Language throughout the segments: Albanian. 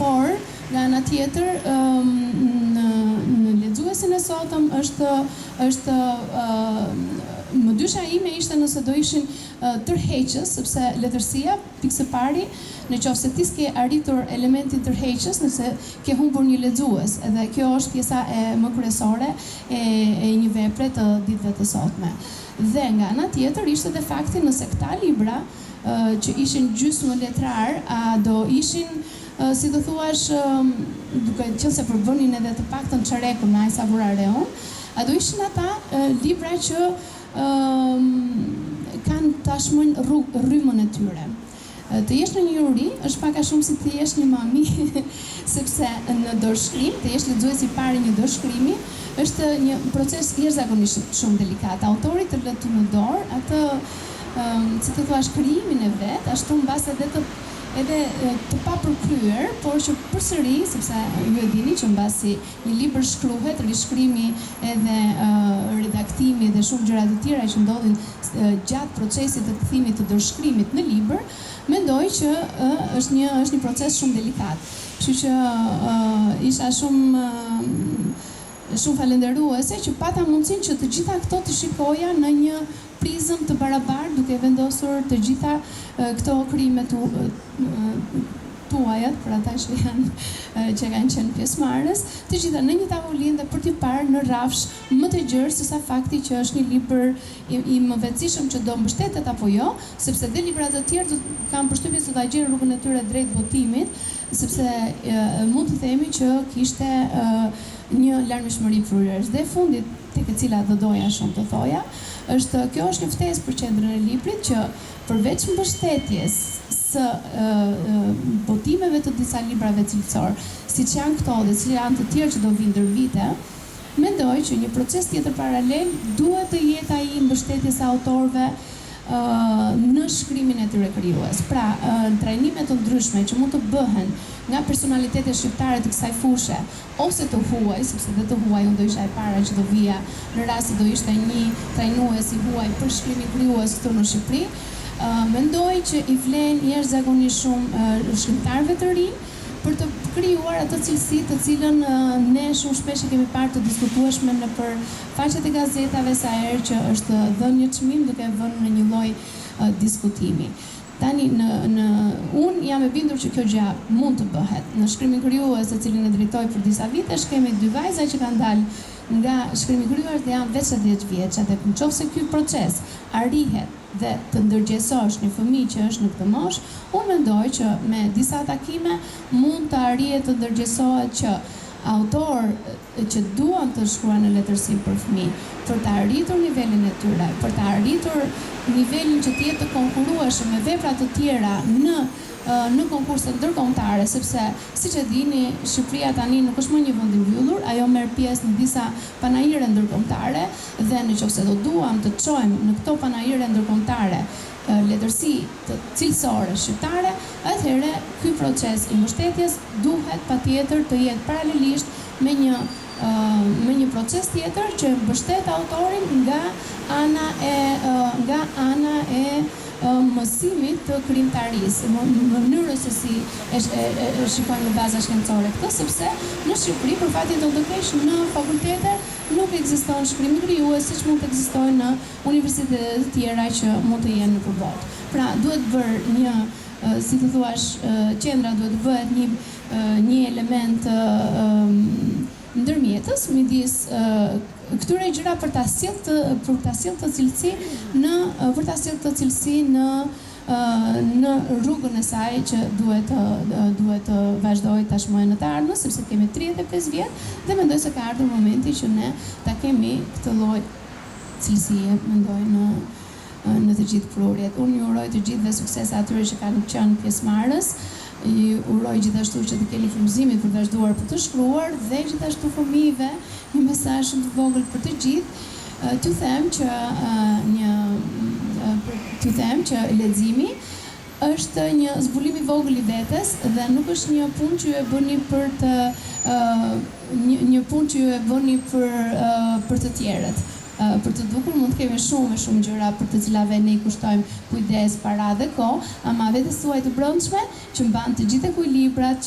por nga ana tjetër në lexuesin e sotëm është më dysha ime ishte nëse do ishin tërheqës, sepse letërsia, pikë së pari, në qoftë se ti s'ke arritur elementin tërheqës, nëse ke humbur një lexues, edhe kjo është pjesa më kryesore e një vepre të ditëve të sotme. Dhe nga ana tjetër ishte edhe fakti nëse këta libra që ishin gjysmë letrar, a do ishin si do thuash, duke qenë se përbënin edhe të paktën çarekun me Ajsa Burareun, a do ishin ata libra që kanë tashmën rrymën e tyre. Të jesh në një juri është pak a shumë si të jesh një mami, sepse në dorëshkrim, të jesh lexuesi i parë një dorëshkrimi, është një proces jashtëzakonisht shumë delikat. Autori të lë ty në dorë atë, si të thuash, krijimin e vet, ashtu mbas edhe të papërkryer, por që përsëri, sepse ju e dini që mbasi një libër shkruhet, rishkrimi edhe redaktimi dhe shumë gjëra të tjera që ndodhin gjatë procesit të kthimit të dorëshkrimit në libër, mendoj që është një proces shumë delikat. Kështu që isha shumë falenderuese që pata mundësinë që të gjitha këto të shikoja në një prizëm të barabartë, duke vendosur të gjitha këto krime tuajat, për ata që kanë qenë pjesëmarrës, të gjitha në një tavolinë dhe për t'i parë në rafsh më të gjerë sesa fakti që është një libër i mëvetësishëm që do mbështetet apo jo, sepse dhe librat të tjerë kanë përshtypjen se do ta gjejnë rrugën e tyre drejt botimit, sepse mund të themi që kishte një larmishmëri fryrësh. Dhe fundit, tek e cila do doja shumë të thoja, kjo është një ftesë për qendrën e librit që përveç mbështetjes së botimeve të disa librave cilësor, siç janë këto dhe si janë të tjerë që do vinë ndër vite, mendoj që një proces tjetër paralel duhet të jetë ai mbështetjes së autorëve në shkrimin e tyre krijues. Pra, trajnime të ndryshme që mund të bëhen nga personalitetet shqiptare të kësaj fushe, ose të huaj, sepse dhe të huaj unë do isha e para që do vija në rast se do ishte një trajnues i huaj për shkrimin krijues këtu në Shqipëri. Mendoj që i vlen jashtëzakonisht shumë shkrimtarëve të rinj për të krijuar atë cilësi të cilën ne shumë shpesh kemi parë të diskutueshme nëpër faqet e gazetave sa herë që është dhënë një çmim duke vënë në një lloj diskutimi. Tani unë jam e bindur që kjo gjë mund të bëhet. Në shkrimin krijues, të cilin e drejtoj për disa vitesh, kemi 2 vajza që kanë dalë nga shkrimi krijues dhe janë veç 10 vjeçë, dhe nëse ky proces arrihet dhe të ndërgjegjësosh një fëmijë që është në këtë moshë, unë mendoj që me disa takime mund të arrihet të ndërgjegjësohet që autorë që duan të shkruajnë në letërsi për fëmijë, për të arritur nivelin e tyre, për të arritur nivelin që të jetë të konkurrueshëm me vepra të tjera në konkurse ndërkombëtare, sepse siç e dini, Shqipëria tani nuk është më një vend i mbyllur, ajo merr pjesë në disa panajire ndërkombëtare dhe nëse do duam të çojmë në këto panajire ndërkombëtare letërsi të cilësore shqiptare, atëherë ky proces i mbështetjes duhet patjetër të jetë paralelisht me një proces tjetër që mbështet autorin nga ana e mësimit të krimtarisë, në mënyrën se si shikojnë në baza shkencore këtë, sepse në Shqipëri, për fatin të keq, në fakultete nuk ekziston shkrimi krijues siç mund të ekzistojë në universitete të tjera që mund të jenë në përballë. Pra, duhet bërë një, si të thuash, qendra duhet bëhet një element ndërmjetës midis këtyre gjëra për ta sjellë të cilësi në rrugën e saj që duhet të vazhdojë tashmë në të ardhmen, sepse kemi 35 vjet dhe mendoj se ka ardhur momenti që ne ta kemi këtë lloj cilësie, mendoj në të gjithë prurjet. Unë ju uroj të gjithëve sukses atyre që kanë qenë pjesëmarrës. I uroj gjithashtu që të keni frymëzimin për të vazhduar për të shkruar dhe gjithashtu fëmijëve një mesazh të vogël për të gjithë. T'ju them që leximi është një zbulim i vogël i vetes dhe nuk është një punë që ju e bëni për të tjerët. për të dukur mund të kemi shumë gjëra për të cilave ne i kushtojmë kujdes, para dhe kohë, ama vetes tuaj të brendshme që mban të gjitha ekuilibrat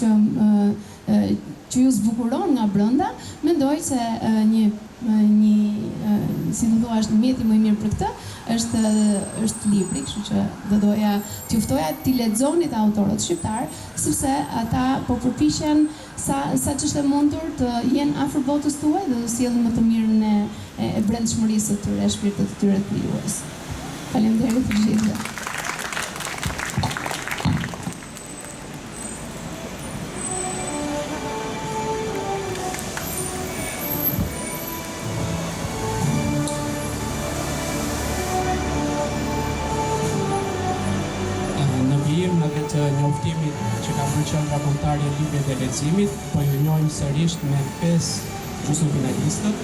që ju zbukuron nga brenda, mendoj se një si të thua është mjeti më i mirë për këtë është libri, kështu që do doja t'ju ftoja t'i lexoni të autorët shqiptar, sepse ata po përpiqen sa ç'është e mundur të jenë afër botës tuaj dhe të sjellin më të mirën e brendshmërisë së tyre, shpirtit të tyre krijues. Faleminderit të gjithëve. Të njoftimit që ka bërë qendra kombëtare e librit dhe leximit, po ju njohim sërish me 5 gjysmëfinalistët.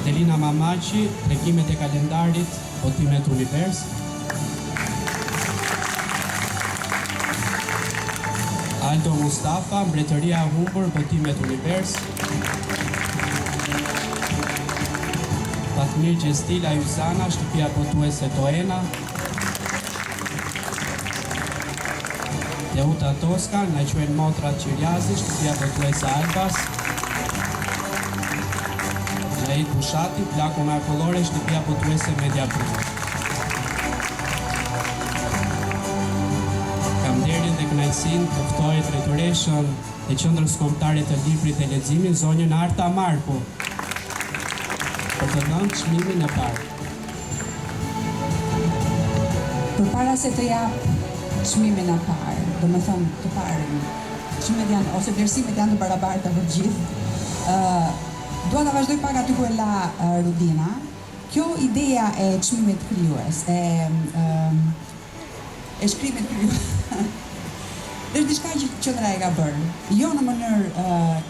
Adelina Mamaçi, Tregimet e kalendarit, Botimet Univers. Aldo Mustafa, Mbretëria e humbur, Botimet Univers. Fatmir Gjestila Yusana, Shtëpia botuese Toena. Leuta Toska, na quajnë Motrat Qirjazi, Shtëpia botuese Albas. Gjait Bushati, Plaku Markollore, Shtëpia botuese Mediapro. Kam nderin dhe kënaqësinë të ftoj drejtoreshën e Qendrës Kombëtare të Librit dhe Leximit, zonjën Arta Marku, për të dhënë çmimin e parë. Përpara se të jap çmimin e parë, do me thënë të parën, çmimet janë, ose vlerësimet janë të barabarta për gjithë. Dua ta vazhdoj pak aty ku e la Rudina. Kjo ideja e çmimit krijues, e shkrimit krijues, është diçka që qendra e ka bërë. Jo në mënyrë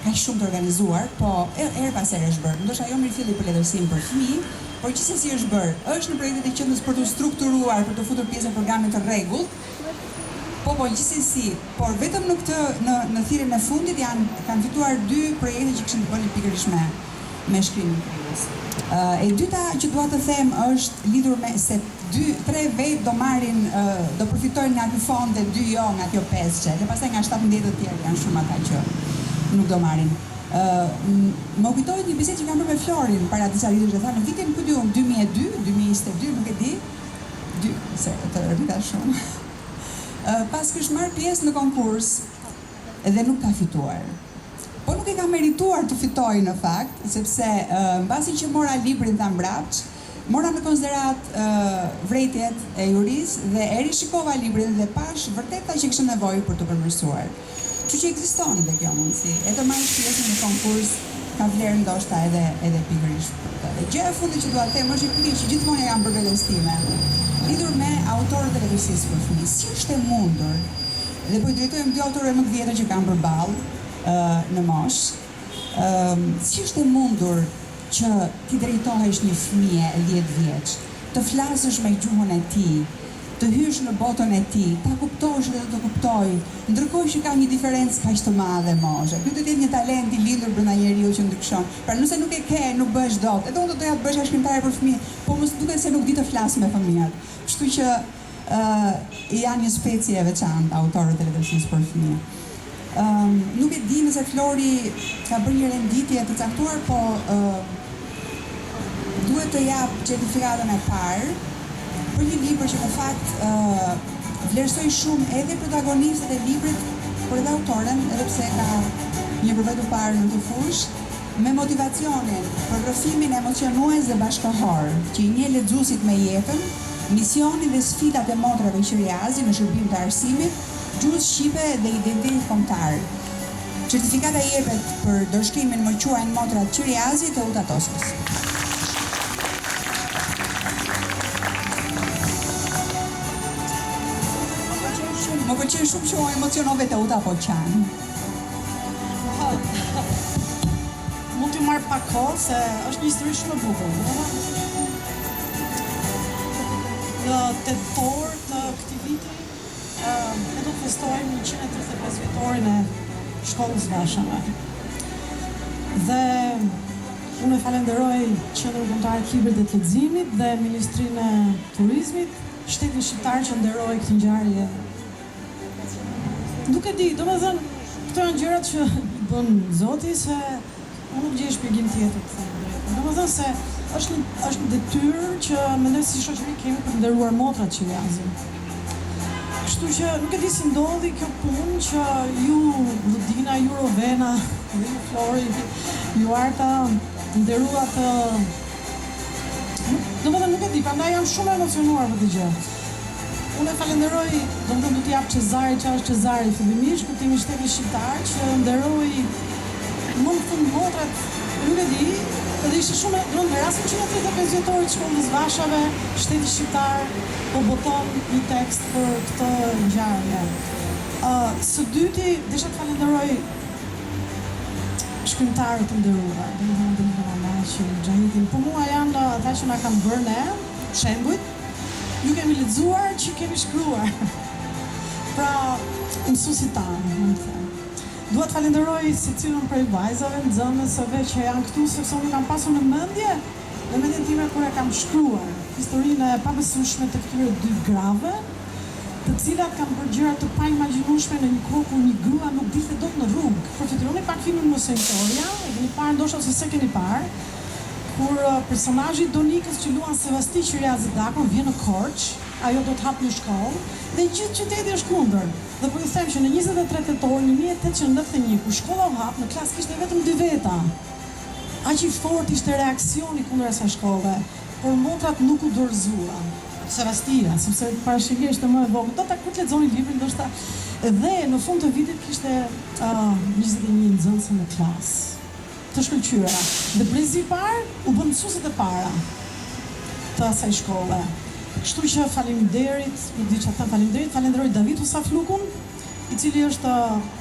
kaq shumë të organizuar, po her pas here është bërë. Ndoshta jo mirëfilli për letërsim për fëmijë, por gjithsesi është bërë. Është në projektet e qendrës për të strukturuar, për të futur pjesë në programin të rregullt. Po, gjithsesi, por vetëm në thirrjen e fundit kanë fituar 2 projekte që kishin të bënin pikërisht me shkrimin krijues. E dyta që dua të them është lidhur me se 3 vetë do përfitojnë nga ky fond dhe 2 jo nga kjo 500, dhe pastaj nga 17 të tjerë janë shumë ata që nuk do marrin. Më kujtohet një bisedë që kam bërë me Florin para disa ditësh, dhe tha në vitin 2002, 2022, nuk e di, se të rrita shumë. Pas kështë marrë pjesë në konkurs dhe nuk ka fituar. Po nuk e ka merituar të fitoj në fakt, sepse mbasi që mora librin tha mbrapsht, mora në konsiderat vërtetjet e juris dhe e rishikova librin dhe pash vërteta që kishte nevojë për të përmirësuar. Kështu që ekziston edhe kjo mundësi. E të marrësh pjesë në konkurs ka vlerë ndoshta edhe pikërisht. Dhe gjëja e fundit që dua të them është një pyetje që gjithmonë jam bërë vetes time, lidhur me autorët e letërsisë për fëmijë. Si është e mundur? Dhe po i drejtojmë 2 autorëve më të vjetër që kanë përballë në moshë. Si është e mundur që ti drejtohesh një fëmije 10 vjeç, të flasësh me gjuhën e tij, të hysh në botën e tij, ta kuptosh dhe të kuptoj, ndërkohë që ka një diferencë kaq të madhe moshe. Ky do të jetë një talent i lindur brenda njeriu që ndryshon. Pra nëse nuk e ke, nuk bëhesh dot. Edhe unë do doja të bëhesh shkrimtare për fëmijë, po mos duket se nuk di të flas me fëmijët. Kështu që janë një specie e veçantë autorët e letërsisë për fëmijë. Nuk e di nëse Flori ka bërë një renditje të caktuar, po duhet të jap certifikatën e parë për një libër që në fakt vlerësoj shumë edhe protagonistët e librit, por edhe autoren, edhe pse ka një brevet të parë në të fush, me motivacionin për rrëfimin emocionues dhe bashkëkohor, që i njeh lexuesit me jetën, misionin dhe sfidat e motrave qiriazi në shërbim të arsimit, gjuhës shqipe dhe identitet kombëtar. Certifikata jepet për dorëshkrimin më quajnë Motrat Qiriazi të Uta Toskës. Më pëlqen shumë që o emocionove të Uta po qanë. Mund t'ju marrë pak kohë, se është një histori shumë e bukur. Në 8 orë të këtij viti, ne do të festojmë 135 vjetorin e shkollës Vashave. Dhe Unë e falenderoj Qendrën Kombëtare të Librit dhe të Leximit dhe Ministrinë e Turizmit, Shtetin Shqiptar që nderoi këtë ngjarje. Nuk e di, domethënë, këto janë gjërat që i bën Zoti se unë nuk gjej shpjegim tjetër të them drejtën. Domethënë se është një detyrë që mendoj si shoqëri kemi për të nderuar motrat që jazin. Kështu që nuk e di si ndodhi kjo punë që ju Ludina, ju Rovena, ju Flori, ju Arta nderuat domethënë nuk e di, prandaj jam shumë emocionuar për këtë gjë. Unë e falenderoj, domethënë do t'i jap Çezari, që është Çezari fillimisht, kuptimi i Shtetit Shqiptar që nderoi në fund motrat, nuk e di, edhe ishte shumë, në rastin që në 35 vjetorit të shkollës Vashave, Shteti Shqiptar po boton një tekst për këtë ngjarje. Së dyti, desha të falenderoj shkrimtarët të nderuar, domethënë Delina Mamaçi, Xhahitin. Për mua janë ata që na kanë bërë ne, shembujt. Ju kemi lexuar që kemi shkruar. Pra, mësuesit tanë, më të them. Dua të falenderoj secilën prej vajzave, nxënësve që janë këtu sepse unë kam pasur në mendjen time kur e kam shkruar historinë e pabesueshme të këtyre dy grave, të cilat kanë bërë gjëra të paimagjinueshme në një kohë kur një grua nuk dilte dot në rrugë. Përfitoni pak filmin Mos Historia, e keni parë ndoshta ose s'e keni parë, kur personazhi Donikës që luan Sevasti Qiriazidakun vjen në Korç, ajo do të hapë një shkollë dhe gjithë qyteti është kundër. Dhe po ju them që në 23 tetor 1891 kur shkolla u hap, në klasë kishte vetëm 2 veta. Aq i fortë ishte reaksioni kundër asaj shkolle, por motrat nuk u dorëzuan. Sevastia, sepse parashikja ishte më e vogël. Do ta kur të lexoni librin ndoshta dhe në fund të vitit kishte 21 nxënëse në klasë të shkëlqyera. Dhe brezi i parë u bën mësuesit e para të asaj shkolle. Kështu që faleminderit, nuk di çfarë them, falenderoj David Usaflukun, i cili është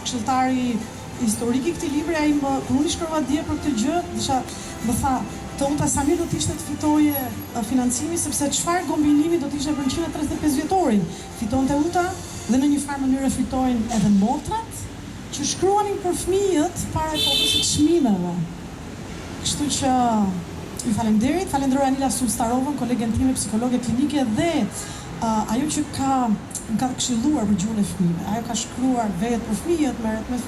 këshilltari historik i këtij libri. Ai kur unë shkrova dje për këtë gjë, më tha, Tonta Samir do të ishte të fitoje financimi sepse çfarë kombinimi do të ishte për 135 vjetorin. Fitonte Uta dhe në një farë mënyrë fitojnë edhe motrat që shkruanin për fëmijët para epokës së çmimeve. Kështu që ju falenderoj Anila Sulstarovën, kolegen time psikologe klinike dhe ajo që më ka këshilluar për gjuhën e fëmijëve. Ajo ka shkruar vetë për fëmijët, merret me